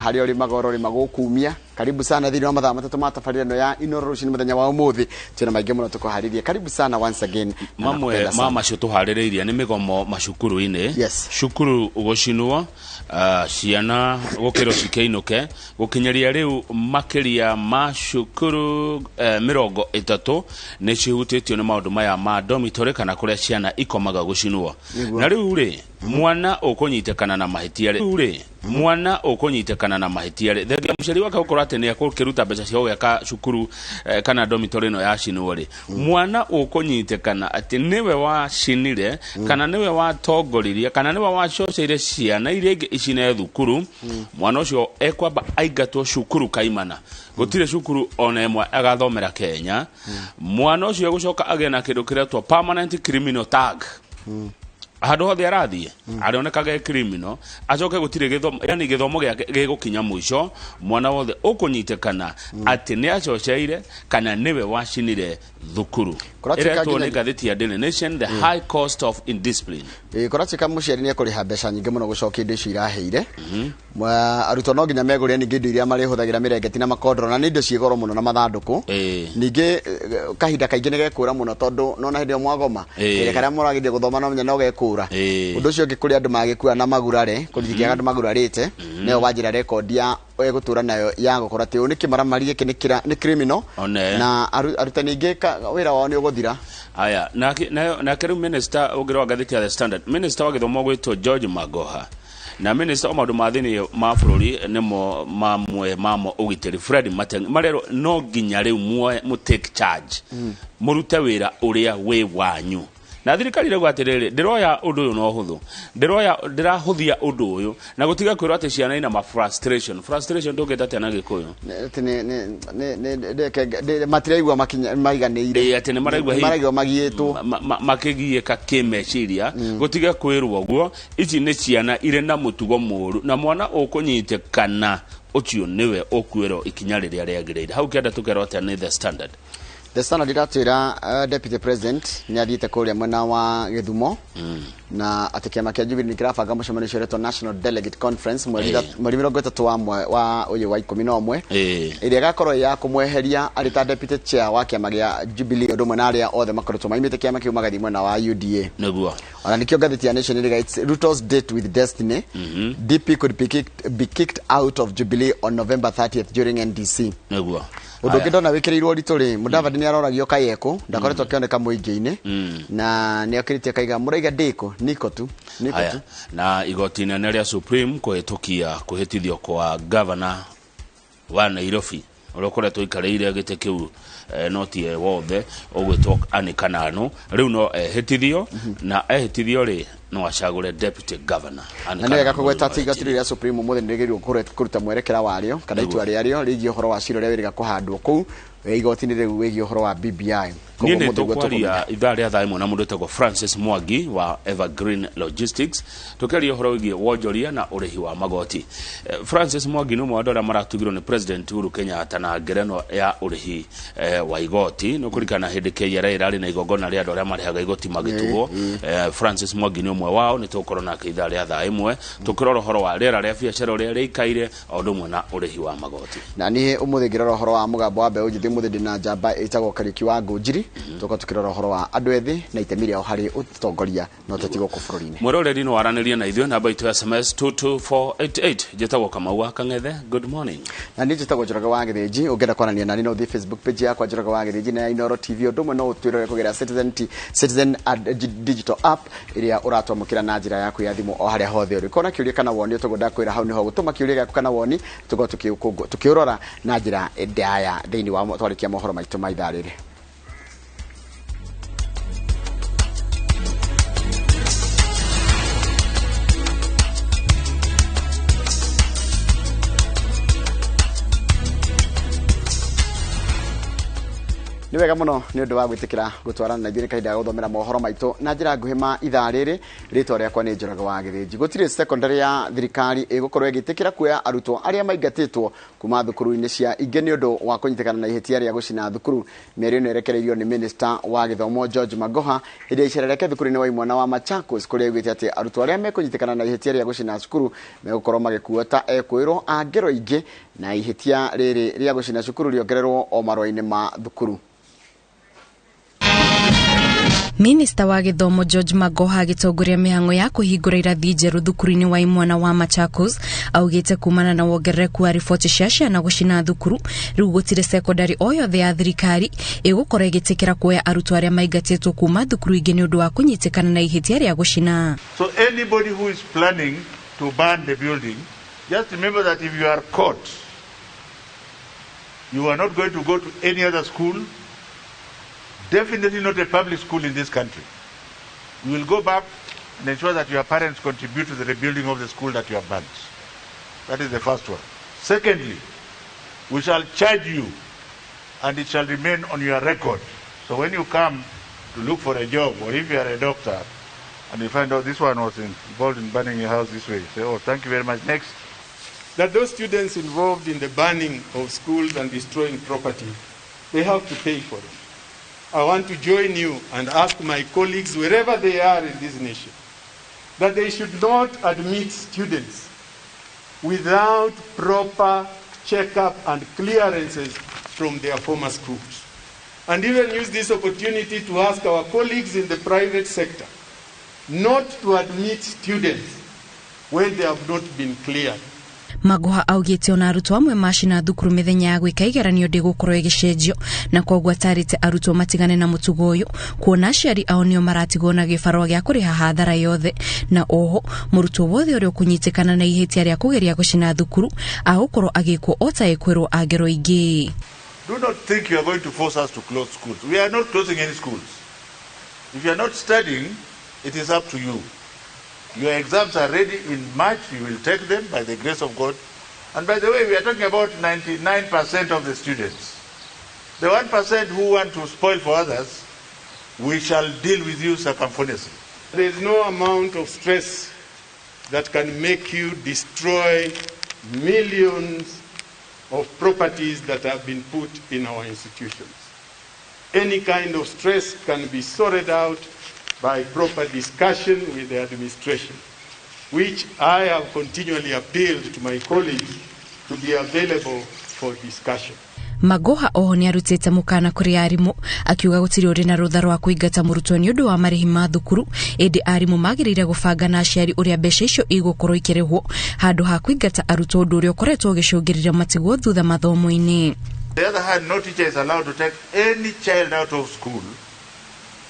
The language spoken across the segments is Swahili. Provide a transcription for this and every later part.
hari ori magoro ri magukumia karibu sana thini wa mathaa matatu ma tabarĩra ya Inooro Rũciinĩ mũthenya wa ũmũthĩ twina maingĩ mũno tukuharĩria karibu sana once again mamwe mama cio tuharĩrĩirie nĩ migomo macukuru-inĩ yes. Cukuru gũcinwo ciana gũkĩrwo cikĩinũke gũkinyeria rĩu makĩria ma cukuru 30 nĩ cihutĩtio nĩ maũndũ maya ma dormitory kana kũrĩa ciana ikomaga gũcinwo na rĩu rĩ mwana ũkũnyitekana na mahĩtia rĩ mwana ũkũnyitekana na mahĩtia rĩ thengia mũciari wake gũkorwo atĩ nĩ akũruta mbeca cia gũgĩaka cukuru kana dormitory ĩno yacinwo rĩ mwana ũkũnyitekana atĩ nĩwe wacinire kana nĩwe watongoririe kana nĩwe wacoceire ciana iria ingĩ icine thukuru mwana ũcio ekwamba aingatwo cukuru kaimana gũtirĩ cukuru ona ĩmwe agathomera Kenya mwana ũcio egũcoka agĩe na kĩndũ kĩretwo permanent criminal tag handũ hothe arathiĩ arĩonekaga criminal acoke gũtirĩ gĩthomo yani gĩthomo gĩake gĩgũkinya mũico mwana wothe ũkũnyitekana atĩ nĩ acoceire kana nĩwe wacinire thukuru ĩretwo nĩ ngathĩti ya Daily Nation the high cost of indiscipline kũratika mũciari nĩ ekũrĩha mbeca nyingĩ mũno gũcokia indo icio iraheire arutwo no nginya megũrĩe ningĩ indo iria marĩhũthagĩra mĩrengeti na makondoro na nĩ indo ciĩ goro mũno na mathandũkũ ningĩ kahinda kaingĩ nĩ gekũra mũno tondũ nona hĩndĩ ĩyo mwagoma karĩa mũragĩthie gũthoma no menya no gekũra ũndũ ũcio ũngĩ kũrĩ andũ magĩkua na magurare kũrigĩkia andũ magurarĩte nĩyo wanjĩra rekondi ya gũtũra nayo ya gũkora atĩ ũyũ nĩ kĩmaramari gĩkĩ nĩ criminal na arutani aingĩ wĩra wao nĩ ũgũthira aya na rĩu minister ũngĩrora ngathĩti ya The Standard minister wa gĩthomo gwĩtwo George Magoha na minister wa maũndũ ma thĩinĩ ma bũrũri nĩmo mamwe mamo ũgitĩri Fred Matiang'i marero no nginya rĩu mu take charge mũrute wĩra ũrĩa wĩ wanyu na thirikari rĩu atĩrĩrĩ ndĩroya ũndũ ũyũ no hũthũ ndĩrahũthia ũndũ ũyũ na gũtiga kwĩrwo atĩ ciana ina ma frustration ndũngĩta atĩa na Gĩkũyũ matiraigua maiganĩire atĩ nĩ maraigua magiyĩtwo makĩgiĩka kĩmeciria gũtiga kwĩrwo ũguo ici nĩ ciana irĩ na mũtugo mũũru na mwana ũkũnyitekana ũcio nĩwe ũkwĩrwo ikinya rĩrĩa rĩagĩrĩire hau kĩanda tũkerwo atĩa nĩ The Standard The Standard iratwĩra deputy president nĩ athiĩte kũrĩa mwena wa Gĩthumo na atĩ kĩama kĩa Jubilee kĩrabanga mũcemanio ũcio ũretwo National Delegate Conference mweri 30 wa ũyũ wa 11 ĩrĩa ĩgakorwo ya kũmweheria arĩ ta deputy chair wa kĩama gĩa Jubilee ũndũ ũmwe na arĩa othe makoretwo maimĩte kĩama kĩu magathiĩ mwena wa UDA nĩguo ona nĩkĩo ngathĩti ya Nation ĩrĩa it's Ruto's date with destiny DP could be kicked out of Jubilee on November 30th during NDC nĩguo ũndũ ũngĩ ndona wĩkĩrĩirwo ũritũ rĩ Mudavadi nĩ aroragio kayeko ndakoretwo akĩoneka mũingĩ-inĩ na nĩ akĩrĩtie kaiga mũraiga ndĩko niko tu na igoti inene rĩa Supreme kũhĩtũkia kũhĩtithio kwa governor wa Nairobi ũrĩa ũkoretwo ikarĩire gĩtĩ kĩu no tie wothe ũgwĩtwo Anne Kananu rĩu no ehĩtithio na ehĩtithio rĩ no acagũre deputy governor na nĩ wega kũgweta atĩ igoti rĩa Supreme mũthenya nĩ rĩgĩrĩirwo kũruta mwerekera warĩo kana itua rĩarĩo rĩgiĩ ũhoro wa cira ũrĩa wĩrĩga kũhandwo kũu igoti-inĩ rĩu wĩgiĩ ũhoro wa BBI niĩ nĩ tũkwaria ithaa rĩa thaa ĩmwe na mũndũ wĩtagwo Francis Mwangi wa Evergreen Logistics tũkĩaria ũhoro wĩgiĩ wonjoria na ũrĩhi wa magoti Francis Mwangi nĩ ũmwe wa andũ arĩa maratugirwo nĩ President Uhuru Kenyatta na ngerenwa ya ũrĩhi wa igoti nĩ kũrikana hĩndĩ KRA ĩrarĩ na igongona rĩa andũ arĩa marĩhaga igoti magĩtugwo Francis Mwangi nĩ ũmwe wao nĩ tũkorwo nake ithaa rĩa thaa ĩmwe tũkĩrora ũhoro wa rĩera rĩa biacara ũrĩa rĩikaire o ũndũ ũmwe na ũrĩhi wa magoti na niĩ ũmũthĩ ngĩrora ũhoro wa mũgambo wa mbeũ njĩthĩ mũthĩ ndĩna njamba ĩtagwo Kariuki wa Ngũnjiri tuko tukirora ũhoro wa andũ ethĩ na itemi rĩao harĩ ũtongoria na ũteti gũkũ bũrũri-inĩ mwĩroreri no waranĩria na ithuĩ namba itũ ya SMS 22488 njĩtagwo Kamau wa Kang'ethe good morning na niĩ njĩtagwo Njoroge wa Gĩthĩnji ũngĩenda kwaranĩria nani no thiĩ Facebook page yakwa Njoroge wa Gĩthĩnji na ya Inooro TV ũndũ ũmwe no ũtwĩrore kũgerera Citizen digital app ĩrĩa ũratwamũkĩra na njĩra yaku ya thimũ o harĩa hothe ũrĩ kona kĩũria kana woni ũtũgwo ndakwĩra hau niho gũtũma kĩũria gĩaku kana woni tũgwo tukĩũrora na njĩra ndaya thĩinĩ wa twarĩkia mohoro maitũ ma ithaa rĩrĩ nĩ Ni wega muno ni undu wa gwitikira gutwarana na thirikari ya guthomera mohoro maito na njira nguhima ithaa riri ritwa riakwa ni Njoroge wa Githĩnji. Gutire secondary ya thirikari igukorwo igitikira kuoya arutwo aria maingatitwo kuma thukuru-ini cia ingi ni undu wa kunyitikana na ihitia ria gucina thukuru. Mĩario ĩno ĩrekereirio ni Minister wa Gĩthomo George Magoha hĩndĩ ya icerereke thukuru-ini wa imwana wa Machakos kuria augĩte atĩ arutwo aria mekunyitikana na ihitia ria gucina cukuru megukorwo magĩkuo ta ekwĩrwo a ngero ingĩ na ihitia rĩrĩ ria gucina cukuru riongererwo o marũa-inĩ ma thukuru. Minister wa Gĩthomo George Magoha agitongoria mihango ya kuhingura irathi njeru thukuru-ini wa imwana wa Machakos augite kumana na wongerereku wa riboti cia ciana gucina thukuru riu gutire secondary o yothe ya thirikari igukorwo igitikira kuoya arutwo aria maingatitwo kuma thukuru ingi ni undu wa kunyitikana na ihitia ria gucina. So anybody who is planning to burn the building, just remember that if you are caught, you are not going to go to any other school. Definitely not a public school in this country. You will go back and ensure that your parents contribute to the rebuilding of the school that you have burnt. That is the first one. Secondly, we shall charge you and it shall remain on your record. So when you come to look for a job, or if you are a doctor and you find out this one was involved in burning your house this way, say, oh, thank you very much. Next. That those students involved in the burning of schools and destroying property, they have to pay for it. I want to join you and ask my colleagues, wherever they are in this nation, that they should not admit students without proper checkup and clearances from their former schools. And even use this opportunity to ask our colleagues in the private sector not to admit students when they have not been cleared. Magoha augite ona arutwo amwe macina thukuru mithenya ya gwika igeranio ndigukorwo igicenjio na koguo atarite arutwo matigane na mutugo uyu kuona aciari ao nio maratigwo na gibarwa gia kuriha hathara yothe na oho murutwo wothe uria kunyitikana na ihitia ria kugeria gucina thukuru agukorwo agikwo ota ekwirwo agero ingi. Do not think you are going to force us to close schools. We are not closing any schools. If you are not studying, it is up to you. Your exams are ready in March, you will take them by the grace of God. And by the way, we are talking about 99% of the students. The 1% who want to spoil for others, we shall deal with you circumferentially. There is no amount of stress that can make you destroy millions of properties that have been put in our institutions. Any kind of stress can be sorted out by proper discussion with the administration, which I have continually appealed to my colleagues to be available for discussion. Magoha oho ni arutite mukana kuri arimu akiuga gutiri uri na rutha rwa kuingata murutwo ni undu wa marihi ma thukuru indi arimu magirire gubanga na aciari uria mbeca icio igukorwo ikirihwo handu ha kuingata arutwo undu uria ukoretwo ugicungirira matigwo thutha mathomo-ini. The other hand, no teacher is allowed to take any child out of school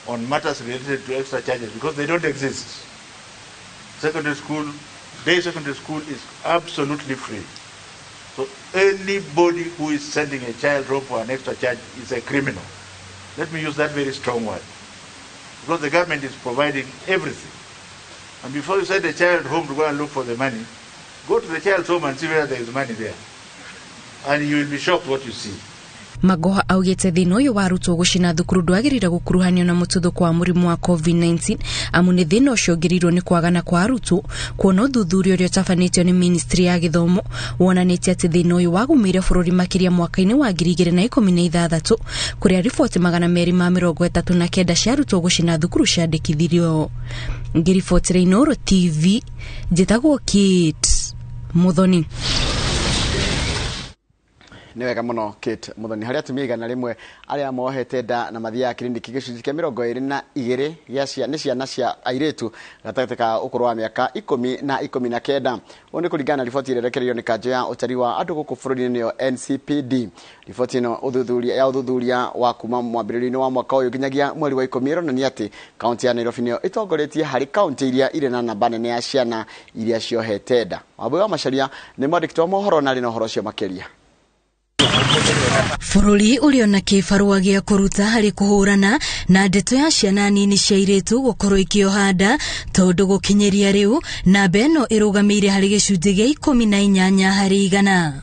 on matters related to extra charges because they don't exist. Secondary school, day secondary school is absolutely free. So anybody who is sending a child home for an extra charge is a criminal. Let me use that very strong word. Because the government is providing everything. And before you send a child home to go and look for the money, go to the child's home and see whether there is money there. And you will be shocked what you see. Magoha augite thina uyu wa arutwo gucina thukuru ndwagirire gukuruhanio na mututhuko wa murimu wa COVID-19 amu ni thina ucio ngirirwo ni kwagana kwa arutwo kuona uthuthuria uria tafanitio ni Ministry ya Githomo wonanitie ati thina uyu wagumire bururi makiria mwaka-ini wa 2016 kuria riboti 239 cia arutwo gucina thukuru ciandikithirio. Ngiribotire Inooro TV njitagwo Kit Muthoni. Ni wega muno Kate Muthoni haria atumia igana rimwe aria mohete nda na mathiaga kiriniki gicunji kia 22 gĩa ciana cia airitu gatagatĩ ka ũkũrũ wa mĩaka 10 na 19. Ũũ nĩ kũringana na riboti irerekereirio nĩ kanjũ ya ũtari wa andũ gũkũ bũrũri-inĩ nĩyo NCPD. Riboti ĩno ũthuthuria wa kuma mwambĩrĩrio-inĩ wa mwaka ũyũ nginyagia mweri wa 10 ironania atĩ kaunti ya Nairobi nĩyo ĩtongoretie harĩ kaunti iria irĩ na namba nene ya ciana iria ciohete nda. Wambui wa Macharia nĩ mwandĩki wa mohoro na arĩ na ũhoro ũcio makĩria. Bururi uliona kibarua gia kuruta hari kuhurana na ndeto ya ciana nini cia iritu gukorwo ikiohanda tondu gukinyeria riu na beno irugamire hari gicunji gia 18 hari igana.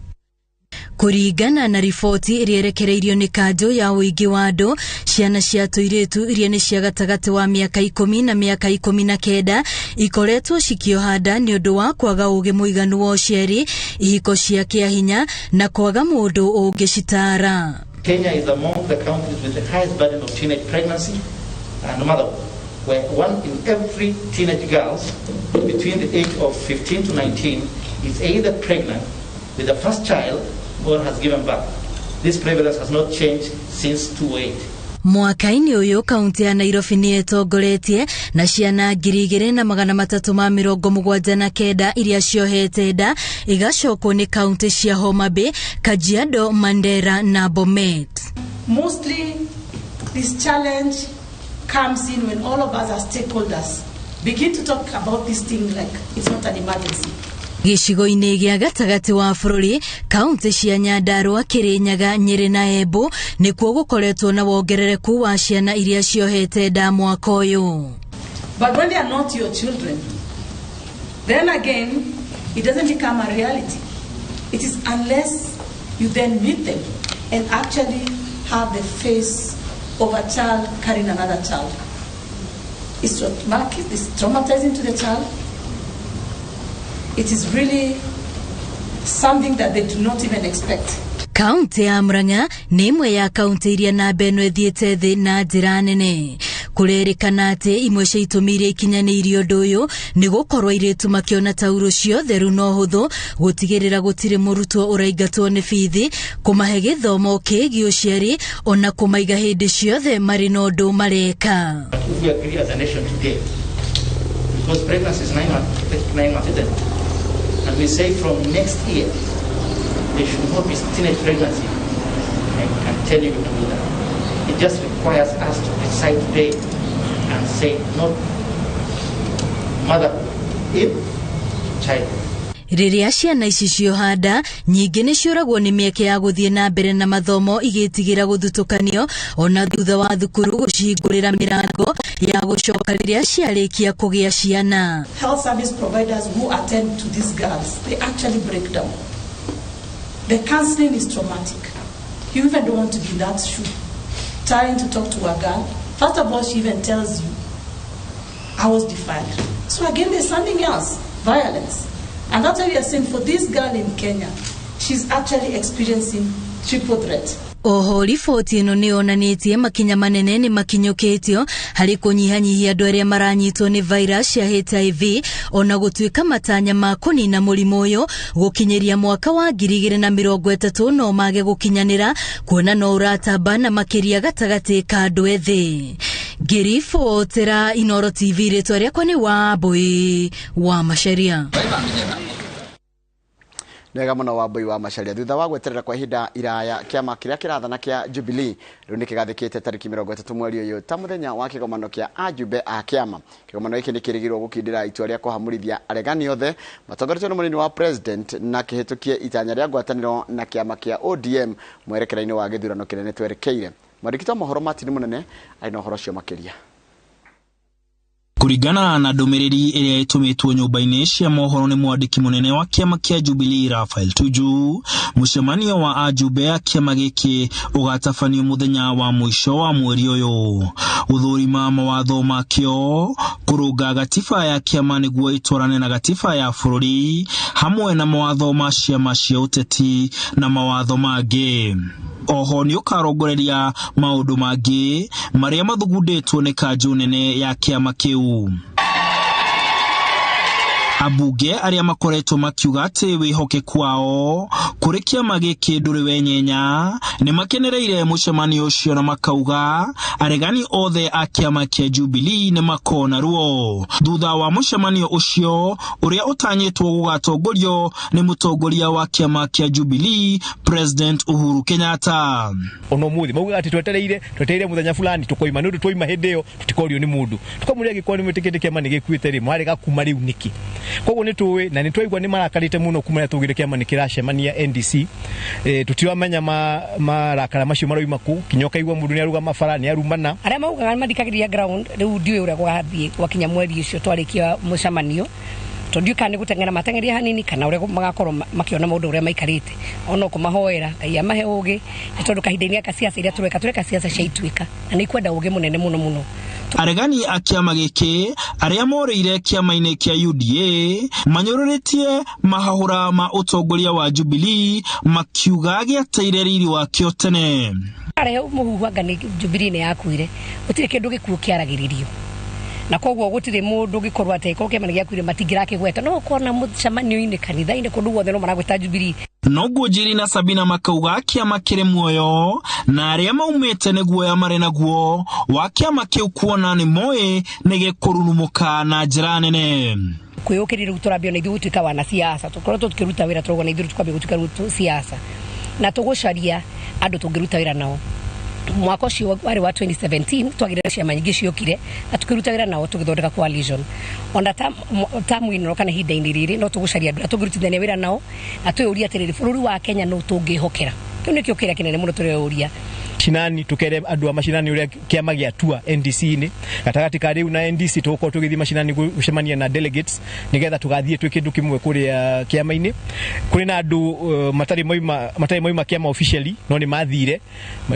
Kuringana na riboti iria irekereirio ni kanjo ya uingi wa andu, ciana cia tuiritu iria ni cia gatagati wa miaka 10 na miaka 19 ikoretwo cikioha nda ni undu wa kwaga ugi muiganu wa uciari, ihiko cia kiahinya na kwaga mundu ungicitara. Kenya is among the countries with the highest burden of teenage pregnancy and motherhood, where 1 in every teenage girl between the age of 15 to 19 is either pregnant with the first child or has given birth. This prevalence has not changed since 2008. Mwaka-ini uyu kaunti ya Nairobi ni etongoretie na ciana 379 iria ciohete nda igacokwo ni kaunti cia Homa Bay, Kajiado, Mandera na Bomet. Mostly this challenge comes in when all of us as stakeholders begin to talk about this thing like it's not an emergency. Gicigo-ini gia gatagati wa bururi, kaunti cia Nyandarua, Kirinyaga, Nyeri na Embu nikuo gukoretwo na wongerereku wa ciana iria ciohete nda mwaka uyu. But when they are not your children, then again it doesn't become a reality. It is unless you then meet them and actually have the face of a child carrying another child. It's traumatizing to the child. It is really something that they do not even expect. Kaunti ya Murang'a ni imwe ya kaunti iria namba ĩno ĩthiĩte thĩ na njĩra nene. Kurerikana ati imwe cia itũmi iria ikinyanĩirie ũndũ ũyũ nĩ gũkorwo airĩtu makĩona tauro cio theru na ũhũthũ, gũtigĩrĩra gũtirĩ mũrutwo ũraingatwo nĩ bithi, kũmahe gĩthomo kĩgiĩ ũciari, ona kũmaiga hĩndĩ ciothe marĩ na ũndũ mareka. We agree as a nation today, because pregnancy is 9 months, isn't it? And we say from next year, there should not be teenage pregnancy. I can tell you to do that. It just requires us to decide today and say not motherhood in childhood. Riria ciana ici cioha nda, nyingĩ nĩ ciũragwo nĩ mĩeke ya gũthiĩ na mbere na mathomo igĩtigĩra gũthutũkanio, ona thutha wa thukuru gũcihingũrĩra mĩrango ya gũcoka rĩrĩa ciarĩkia kũgĩa ciana. Health service providers who attend to these girls, they actually break down. The counseling is traumatic. You even don't want to be in that shoe. Trying to talk to a girl, first of all, she even tells you, I was defiled. So again, there's something else, violence. And that's why we are saying for this girl in Kenya, she's actually experiencing triple threat. Oho riboti ĩno nĩ onanĩtie makinya manene nĩ makinyũkĩtio harĩ kũnyihanyihia andũ arĩa maranyitwo nĩ virus ya HIV, ona gũtuĩka matanya ma kũnina mũrimũ ũyũ gũkinyĩria mwaka wa 2030 no mage gũkinyanĩra, kuona no ũratamba na makĩria gatagatĩ ka andũ ethĩ. Ngĩribotera Inooro TV, rĩtwa rĩakwa nĩ Wambui wa Macharia. Nega mũno Wambui wa Macharia. Thutha wa gweterera kwa ihinda iraya, kiama kĩrĩa kĩrathana kĩa Jubilee rĩu nĩ kĩgathĩkĩte tarĩki 30 mweri ũyũ ta mũthenya wa kĩgomano kĩa ajumbe a kiama. Kĩgomano gĩkĩ nĩ kĩrĩgĩrĩirwo gũkindĩra itua rĩa kũhamũrithia aregani othe matongoretio nĩ mũnini wa president na kĩhĩtũkie itanya rĩa ngwatanĩro na kiama kĩa ODM mwerekera-inĩ wa gĩthurano kĩnene twerekeire. Mwandĩki wa mohoro Martin Mũnene arĩ na ũhoro ũcio makĩria. Kuringana na ndumiriri iria itumitwo nyumba-ini cia mohoro ni mwandiki munene wa kiama kia Jubilee Raphael Tuju, mucemanio wa ajumbe a kiama giki ugatabanio muthenya wa mwisho wa mweri uyu. Uthurima mawatho makio, kurunga gatiba ya kiama niguo itwarane na gatiba ya bururi, hamwe na mawatho ma ciama cia uteti na mawatho mangĩ. Oho ni ukarongoreria maundu mangĩ maria mathugundĩtwo nĩ kanjũ nene ya kiama kĩu. Abunge aria makoretwo makiuga ati wihokeku wao kuri kiama giki nduri wenyenya ni makenereire mucemanio ucio na makauga aregani othe a kiama kia Jubilee ni makona ruo. Thutha wa mucemanio ucio uria utanyitwo gugatongorio ni mutongoria wa kiama kia Jubilee President Uhuru Kenyatta. Ono muthi mauga ati twetereire muthenya fulani tukoima nundu twoima hindi iyo tutikorio ni mundu tukamuria gikwani mwetikite kiama ni gikuite ri marega kuma riu niki. Koguo ni tuwe na ni twaigwa ni marakarite muno kumenya tugire kiama ni kiracemania NDC. Tutiwamenya marakara macio maroima ku kinyoka igwa mundu ni aruga mabara ni arumana aria maugaga madikagiria ground riu ndiwe uria gwathie gwakinya mweri ucio twarikia mucemanio tondu kana gutengera matengeria hanini kana ure magakorwo makiona maundu uria maikarite ono kumahoera Ngai amahe ugi tondu kahinda-ini aka siasa iria tureka siasa ciaituika na ni kwenda ugi munene muno aregani a kiama giki aria moreire kiama-ini kia UDA manyururitie mahahura ma utongoria wa Jubilee makiuga giateire riri wa kio tene are muhuhanga ni Jubilee ne yakuire utire kindu gikuo kiaragiririo na koguo gutire mundu gikorwa teko kiama giakuire matingira kigweta no kona mucamanio-ini kanitha-ini kundu guothe no maragweta Jubilee noguo Njeri na Sabina makauga kiama kiri muoyo na aria maumite niguo ya mari naguo wa kiama kiu kuona ni moe ni gikururumuka na njira nene kwiyukirira uturambio na ithu gutuika wana siasa tukorwo tukiruta wira turogwa na ithu tukwambia gutuika siasa na tugucaria andu tungiruta wira nao mwaka ucio wari wa 2017 twagirira ciama nyingi ciokire na tukiruta wira nao tugithondeka coalition onda tamu ino kana hinda-ini riri no tugucaria andu tungirutithania wira nao na twiyuria atiriri bururi wa Kenya no tungihokera kiu nikio kira kinene muno tureyuria mashinani tukere andu a mashinani uria kiama gia tua NDC-ini gatagati ka riu na NDC tuko tugithi mashinani gucemania na delegates nigetha tugathie twi kindu kimwe kuri kiama-ini kuri na andu matari moima kiama officially no ni mathire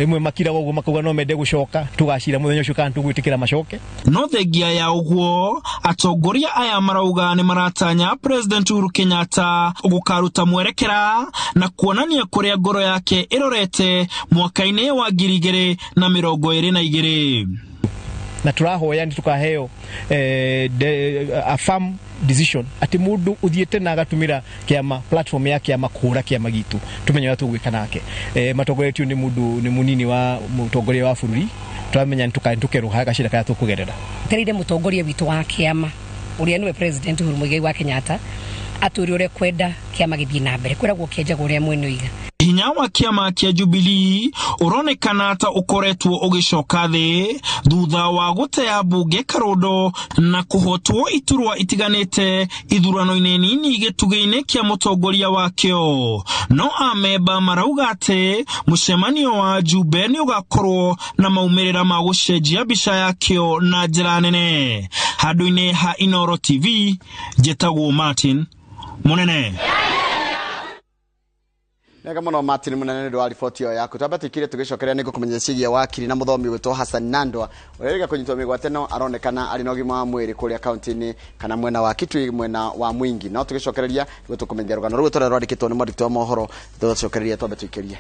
imwe makiraga uguo makauga no mende gucoka tugacira muthenya ucio kana tugwitikira macoke no thengia ya uguo atongoria aya marauga ni maratanya President Uhuru Kenyatta gukaruta mwerekera na kuonania kuria ngoro yake irorete mwaka-ini wa 2022 na turahoya ndi tukaheo a firm decision ati mundu uthiete na agatumira kiama platform ya kiama kuhura kiama gitu tumenya tugwika nake matongoretio ni mundu ni munini wa mutongoria wa bururi turamenya ntukeruha gacira kaya tukugerera teride mutongoria witu wa kiama uria niwe President Uhuru Muigai wa Kenyatta aturi ure kwenda kiama githii na mbere kwiragwo kienjaga uria mwene iga hinya wa kiama kia Jubilee uronekana ta ukoretwo ugicoka thi thutha wa gutea bunge karondo na kuhotwo iturwa itiganite ithurano-ini nini gitugi-ini kia mutongoria wakio no amemba marauga ati mucemanio wa Jube ni ugakorwo na maumirira ma gucenjia mbica yakio na njira nene handu-ini ha Inooro TV jetagwo Martin Munene Nega muno Martin Munene ndo ripoti yo yaku twamba tukire tugicokeria niko kumenya cigia wakiri na muthomi gwitwo Hassan Nandwa urega kunyitwo migwateno aronekana ari no gima wa mwiri kuria county-ini kana mwena wa Kitui mwena wa Mwingi no tugicokereria gwitwo kumenya rugano rwitwo rwandikitwo ni mwandiki wa mohoro tugicokereria twamba tuikirie